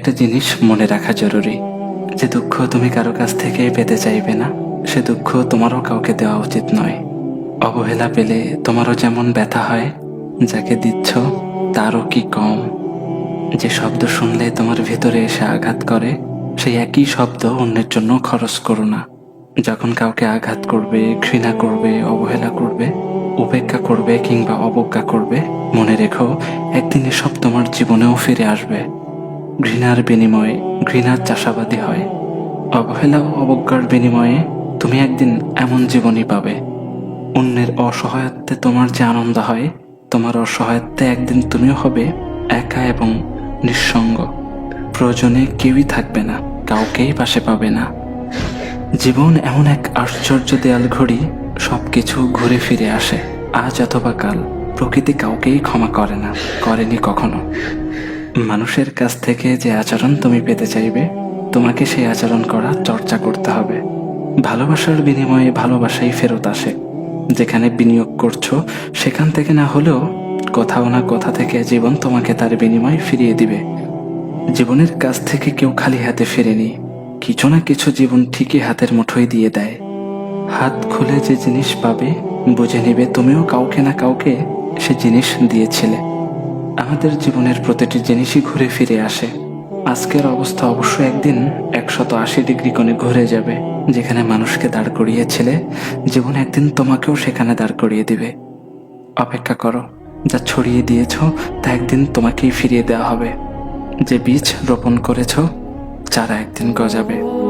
একটা জিনিস মনে রাখা জরুরি, যে দুঃখ তুমি কারো কাছ থেকে পেতে চাইবে না, সে দুঃখ তোমারও কাউকে দেওয়া উচিত নয়। অবহেলা পেলে তোমারও যেমন ব্যথা হয়, যাকে দিচ্ছ তারও কি কম। যে শব্দ শুনলে তোমার ভেতরে এসে আঘাত করে, সেই একই শব্দ অন্যের জন্য খরচ করো না। যখন কাউকে আঘাত করবে, ঘৃণা করবে, অবহেলা করবে, উপেক্ষা করবে কিংবা অবজ্ঞা করবে, মনে রেখো একদিন এসব তোমার জীবনেও ফিরে আসবে। ঘৃণার বিনিময়ে ঘৃণার চাষাবাদী হয়। অবহেলা ও অবজ্ঞার বিনিময়ে তুমি একদিন এমন জীবনই পাবে। অন্যের অসহায়ত্বে তোমার যে আনন্দ হয়, তোমার অসহায়ত্বে একদিন তুমিও হবে একা এবং নিঃসঙ্গ। প্রয়োজনে কেউই থাকবে না, কাউকেই পাশে পাবে না। জীবন এমন এক আশ্চর্য দেয়াল ঘড়ি, সবকিছু ঘুরে ফিরে আসে আজ অথবা কাল। প্রকৃতি কাউকেই ক্ষমা করে না, করেনি কখনো। মানুষের কাছ থেকে যে আচরণ তুমি পেতে চাইবে, তোমাকে সেই আচরণ করা চর্চা করতে হবে। ভালোবাসার বিনিময়ে ভালোবাসাই ফেরত আসে। যেখানে বিনিয়োগ করছো সেখান থেকে না হলেও কোথাও না কোথা থেকে জীবন তোমাকে তার বিনিময় ফিরিয়ে দিবে। জীবনের কাছ থেকে কেউ খালি হাতে ফেরেনি, কিছু না কিছু জীবন ঠিকই হাতের মুঠোয় দিয়ে দেয়। হাত খুলে যে জিনিস পাবে, বুঝে নিবে তুমিও কাউকে না কাউকে সে জিনিস দিয়েছিলে। আমাদের জীবনের প্রতিটি জিনিসই ঘুরে ফিরে আসে। আজকের অবস্থা অবশ্য একদিন 180 ডিগ্রি কোণে ঘুরে যাবে। যেখানে মানুষকে দাঁড় করিয়েছিলে, জীবন একদিন তোমাকেও সেখানে দাঁড় করিয়ে দিবে। অপেক্ষা করো, যা ছড়িয়ে দিয়েছ তা একদিন তোমাকেই ফিরিয়ে দেওয়া হবে। যে বীজ রোপণ করেছ, চারা একদিন গজাবে।